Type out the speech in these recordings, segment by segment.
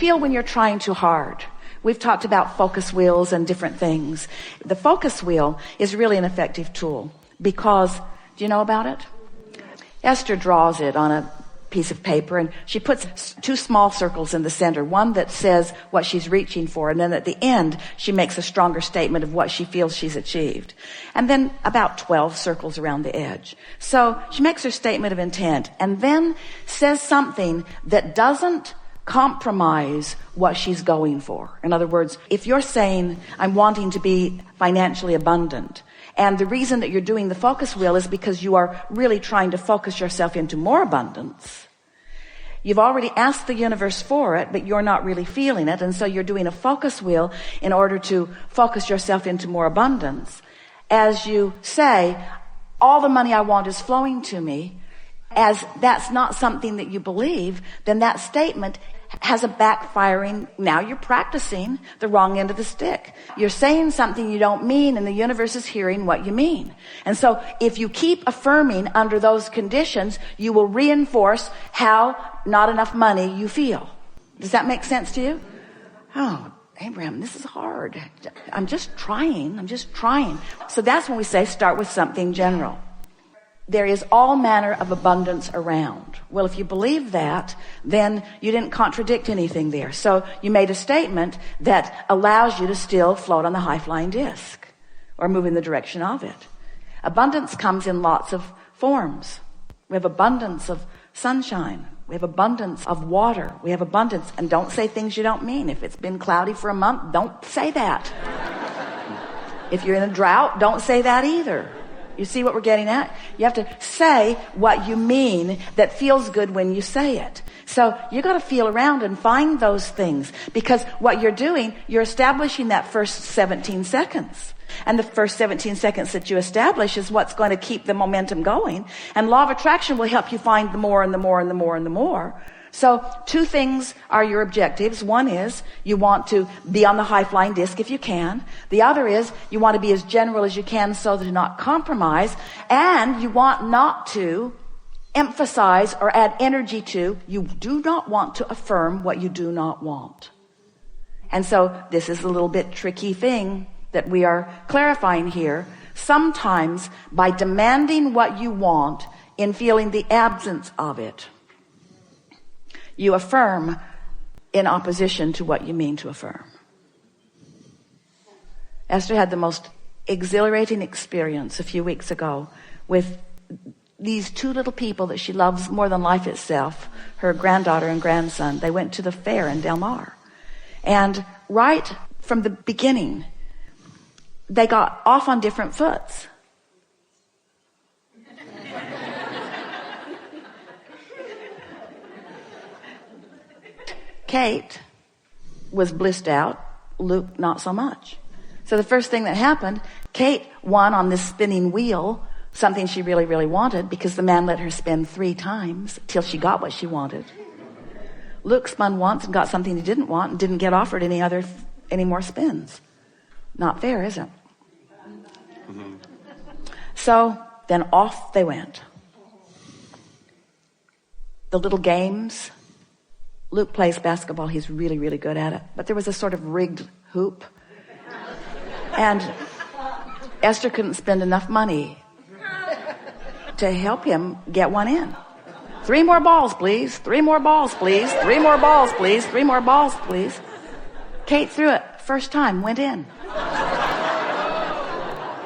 feel when you're trying too hard. We've talked about focus wheels and different things. The focus wheel is really an effective tool because, do you know about it? Esther draws it on a piece of paper and she puts two small circles in the center, one that says what she's reaching for, and then at the end she makes a stronger statement of what she feels she's achieved, and then about 12 circles around the edge. So she makes her statement of intent and then says something that doesn't compromise what she's going for. In other words, if you're saying, I'm wanting to be financially abundant, and the reason that you're doing the focus wheel is because you are really trying to focus yourself into more abundance. You've already asked the universe for it, but you're not really feeling it. And so you're doing a focus wheel in order to focus yourself into more abundance. As you say, all the money I want is flowing to me, as that's not something that you believe, then that statement has a backfiring. Now you're practicing the wrong end of the stick. You're saying something you don't mean, and the universe is hearing what you mean. And so if you keep affirming under those conditions, you will reinforce how not enough money you feel. Does that make sense to you? Oh, Abraham, this is hard. I'm just trying. So that's when we say start with something general. There is all manner of abundance around. Well, if you believe that, then you didn't contradict anything there. So you made a statement that allows you to still float on the high-flying disc or move in the direction of it. Abundance comes in lots of forms. We have abundance of sunshine. We have abundance of water. We have abundance. And don't say things you don't mean. If it's been cloudy for a month, don't say that. If you're in a drought, don't say that either. You see what we're getting at? You have to say what you mean that feels good when you say it. So you got to feel around and find those things, because what you're doing, you're establishing that first 17 seconds. And the first 17 seconds that you establish is what's going to keep the momentum going. And law of attraction will help you find the more and the more and the more and the more. So two things are your objectives. One is you want to be on the high-flying disc if you can. The other is you want to be as general as you can so that you not compromise. And you want not to emphasize or add energy to, you do not want to affirm what you do not want. And so this is a little bit tricky thing that we are clarifying here. Sometimes by demanding what you want in feeling the absence of it, you affirm in opposition to what you mean to affirm. Esther had the most exhilarating experience a few weeks ago with these two little people that she loves more than life itself, her granddaughter and grandson. They went to the fair in Del Mar. And right from the beginning, they got off on different foots. Kate was blissed out, Luke not so much. So the first thing that happened, Kate won on this spinning wheel, something she really, really wanted, because the man let her spin 3 times till she got what she wanted. Luke spun once and got something he didn't want and didn't get offered any more spins. Not fair, is it? Mm-hmm. So then off they went. The little games. Luke plays basketball. He's really, really good at it. But there was a sort of rigged hoop. And Esther couldn't spend enough money to help him get one in. 3 more balls, please. 3 more balls, please. 3 more balls, please. 3 more balls, please. Kate threw it. First time, went in.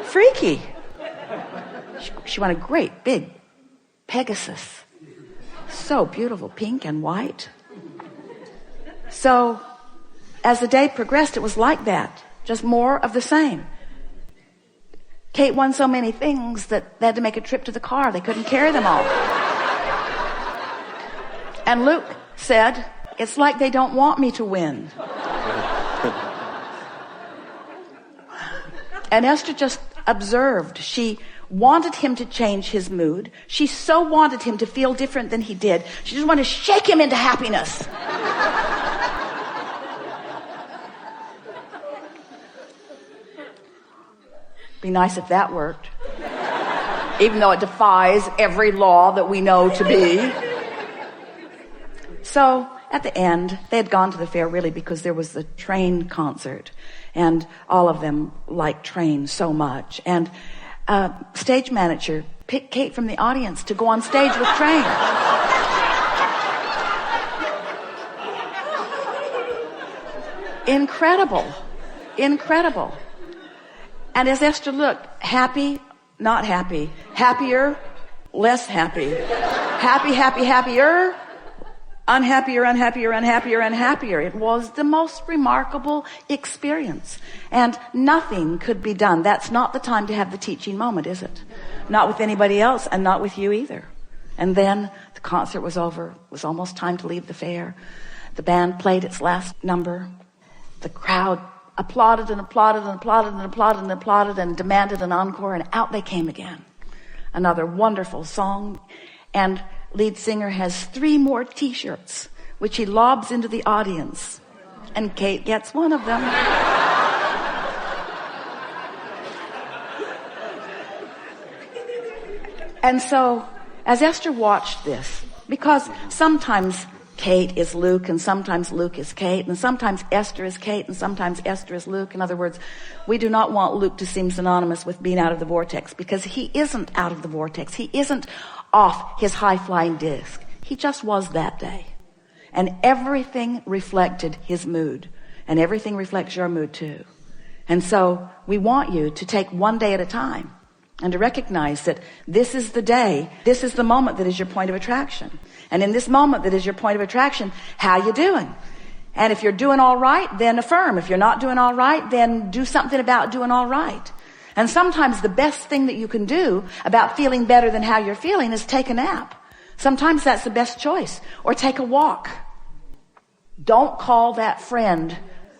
Freaky. She won a great big Pegasus. So beautiful, pink and white. So as the day progressed, it was like that. Just more of the same. Kate won so many things that they had to make a trip to the car. They couldn't carry them all. And Luke said, it's like they don't want me to win. And Esther just observed. She wanted him to change his mood. She so wanted him to feel different than he did. She just wanted to shake him into happiness. Be nice if that worked. Even though it defies every law that we know to be. So at the end, they had gone to the fair really because there was the Train concert, and all of them liked Train so much. And stage manager picked Kate from the audience to go on stage with Train. Incredible. Incredible. And as Esther looked, happy, not happy, happier, less happy, happy, happy, happier, unhappier, unhappier, unhappier, unhappier. It was the most remarkable experience. And nothing could be done. That's not the time to have the teaching moment, is it? Not with anybody else, and not with you either. And then the concert was over. It was almost time to leave the fair. The band played its last number. The crowd applauded and applauded and applauded and applauded and applauded and demanded an encore, and out they came again. Another wonderful song. And lead singer has 3 more t-shirts, which he lobs into the audience. And Kate gets one of them. And so, as Esther watched this, because sometimes Kate is Luke, and sometimes Luke is Kate, and sometimes Esther is Kate, and sometimes Esther is Luke. In other words, we do not want Luke to seem synonymous with being out of the vortex, because he isn't out of the vortex. He isn't off his high-flying disc. He just was that day. And everything reflected his mood, and everything reflects your mood too. And so we want you to take one day at a time and to recognize that this is the day, this is the moment that is your point of attraction. And in this moment that is your point of attraction, how you doing? And if you're doing all right, then affirm. If you're not doing all right, then do something about doing all right. And sometimes the best thing that you can do about feeling better than how you're feeling is take a nap. Sometimes that's the best choice. Or take a walk. Don't call that friend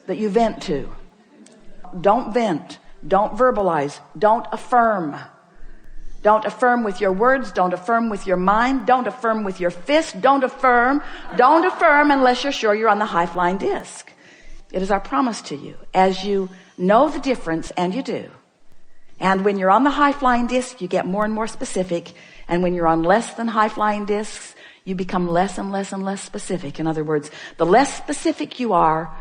that you vent to. Don't vent. Don't verbalize. Don't affirm. Don't affirm with your words. Don't affirm with your mind. Don't affirm with your fist. Don't affirm. Don't affirm unless you're sure you're on the high-flying disc. It is our promise to you. As you know the difference, and you do. And when you're on the high-flying disc, you get more and more specific. And when you're on less than high-flying discs, you become less and less and less specific. In other words, the less specific you are,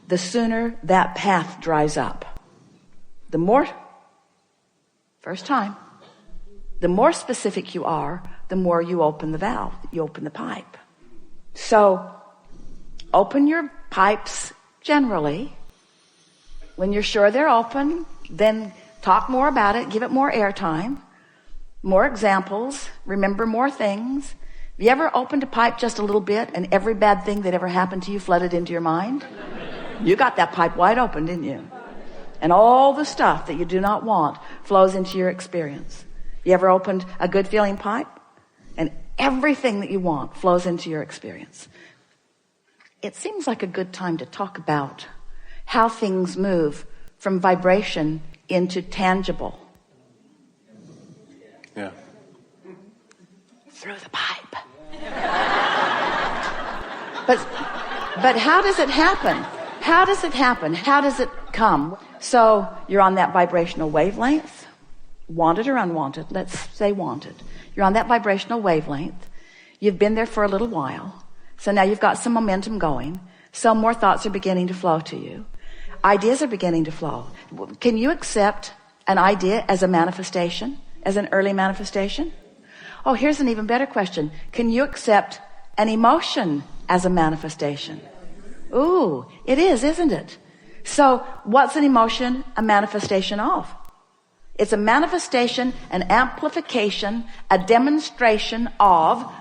the sooner that path dries up. The more, first time, the more specific you are, the more you open the valve, you open the pipe. So, open your pipes generally. When you're sure they're open, then talk more about it, give it more airtime, more examples, remember more things. Have you ever opened a pipe just a little bit and every bad thing that ever happened to you flooded into your mind? You got that pipe wide open, didn't you? And all the stuff that you do not want flows into your experience. You ever opened a good feeling pipe? And everything that you want flows into your experience. It seems like a good time to talk about how things move from vibration into tangible. Yeah. Through the pipe. But how does it happen? How does it happen? How does it come? So you're on that vibrational wavelength, wanted or unwanted. Let's say wanted. You're on that vibrational wavelength. You've been there for a little while. So now you've got some momentum going. So more thoughts are beginning to flow to you. Ideas are beginning to flow. Can you accept an idea as a manifestation, as an early manifestation? Oh, here's an even better question. Can you accept an emotion as a manifestation? Ooh, it is, isn't it? So what's an emotion a manifestation of? It's a manifestation, an amplification, a demonstration of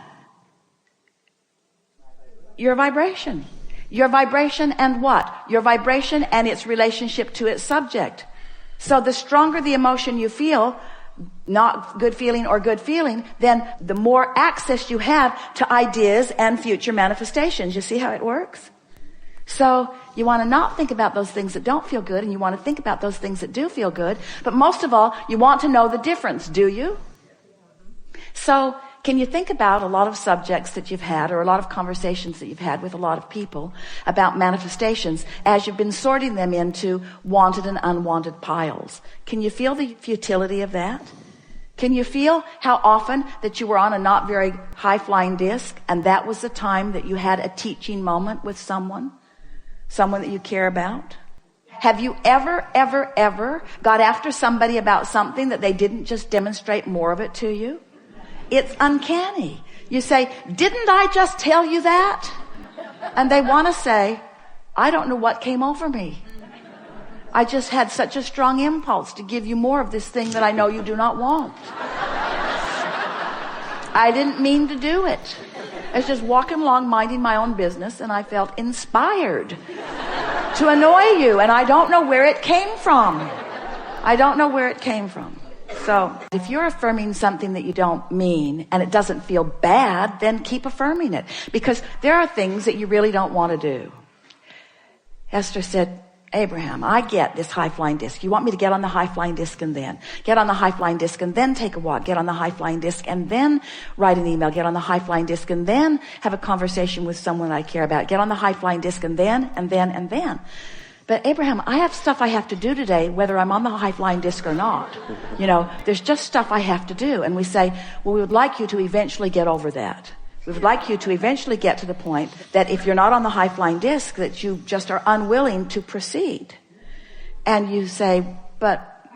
your vibration. Your vibration and what? Your vibration and its relationship to its subject. So the stronger the emotion you feel, not good feeling or good feeling, then the more access you have to ideas and future manifestations. You see how it works? So you want to not think about those things that don't feel good, and you want to think about those things that do feel good. But most of all, you want to know the difference, do you? So can you think about a lot of subjects that you've had, or a lot of conversations that you've had with a lot of people about manifestations as you've been sorting them into wanted and unwanted piles? Can you feel the futility of that? Can you feel how often that you were on a not very high-flying disc, and that was the time that you had a teaching moment with someone that you care about? Have you ever got after somebody about something that they didn't just demonstrate more of it to you? It's uncanny. You say, didn't I just tell you that? And they want to say, I don't know what came over me. I just had such a strong impulse to give you more of this thing that I know you do not want. I didn't mean to do it. I was just walking along minding my own business, and I felt inspired to annoy you, and I don't know where it came from. I don't know where it came from. So if you're affirming something that you don't mean and it doesn't feel bad, then keep affirming it, because there are things that you really don't want to do. Esther said, Abraham, I get this high-flying disc. You want me to get on the high-flying disc and then get on the high-flying disc and then take a walk, get on the high-flying disc and then write an email, get on the high-flying disc and then have a conversation with someone I care about, get on the high-flying disc and then. But Abraham, I have stuff I have to do today, whether I'm on the high-flying disc or not. There's just stuff I have to do. And we say, well, we would like you to eventually get over that. We would like you to eventually get to the point that if you're not on the high-flying disc, that you just are unwilling to proceed. And you say, but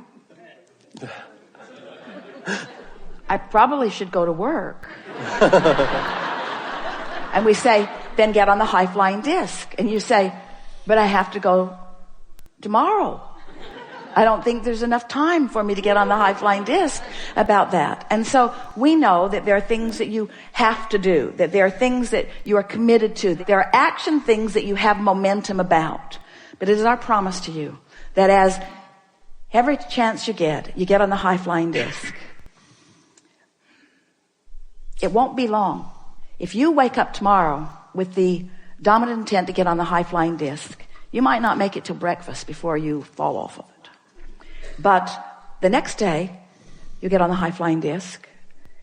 I probably should go to work. And we say, then get on the high-flying disc. And you say, but I have to go tomorrow. I don't think there's enough time for me to get on the high-flying disc about that. And so we know that there are things that you have to do, that there are things that you are committed to, that there are action things that you have momentum about. But it is our promise to you that as every chance you get on the high-flying disc. It won't be long. If you wake up tomorrow with the dominant intent to get on the high-flying disc, you might not make it till breakfast before you fall off of it. But the next day, you get on the high-flying disc,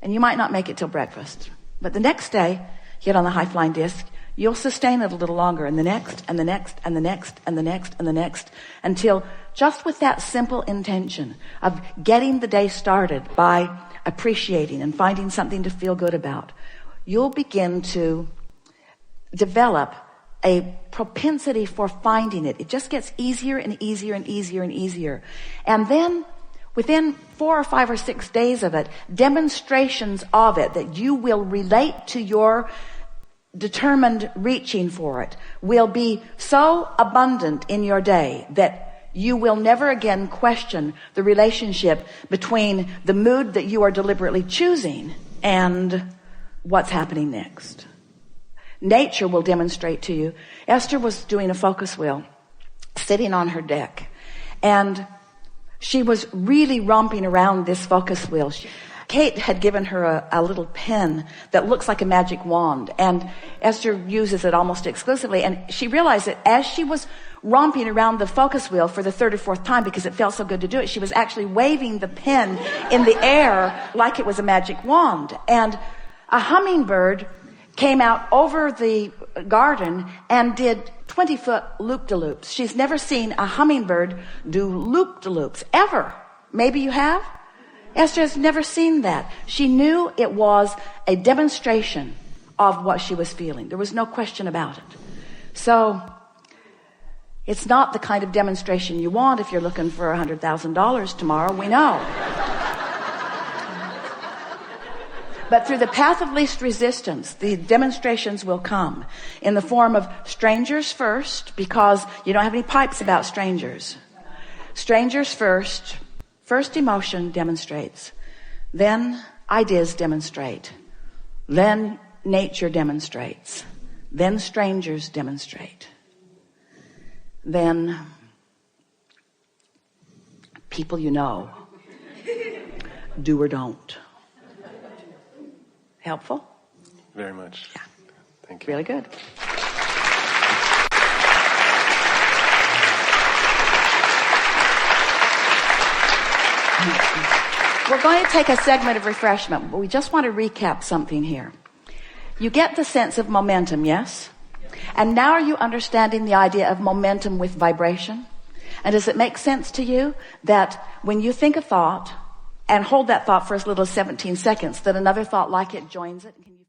and you might not make it till breakfast. But the next day, you get on the high-flying disc, you'll sustain it a little longer, and the next, and the next, and the next, and the next, and the next, until just with that simple intention of getting the day started by appreciating and finding something to feel good about, you'll begin to develop a propensity for finding it. It just gets easier and easier and easier and easier. And then within 4 or 5 or 6 days of it, demonstrations of it that you will relate to your determined reaching for it will be so abundant in your day that you will never again question the relationship between the mood that you are deliberately choosing and what's happening next. Nature will demonstrate to you. Esther was doing a focus wheel, sitting on her deck, and she was really romping around this focus wheel. Kate had given her a little pen that looks like a magic wand, and Esther uses it almost exclusively. And she realized that as she was romping around the focus wheel for the 3rd or 4th time, because it felt so good to do it, she was actually waving the pen in the air like it was a magic wand. And a hummingbird came out over the garden and did 20-foot loop-de-loops. She's never seen a hummingbird do loop-de-loops, ever. Maybe you have? Esther has never seen that. She knew it was a demonstration of what she was feeling. There was no question about it. So it's not the kind of demonstration you want if you're looking for $100,000 tomorrow, we know. But through the path of least resistance, the demonstrations will come in the form of strangers first, because you don't have any pipes about strangers. Strangers first. First emotion demonstrates. Then ideas demonstrate. Then nature demonstrates. Then strangers demonstrate. Then people you know do or don't. Helpful? Very much. Yeah. Thank you. Really good. We're going to take a segment of refreshment, but we just want to recap something here. You get the sense of momentum, yes? And now are you understanding the idea of momentum with vibration? And does it make sense to you that when you think a thought, and hold that thought for as little as 17 seconds, then another thought like it joins it. Can you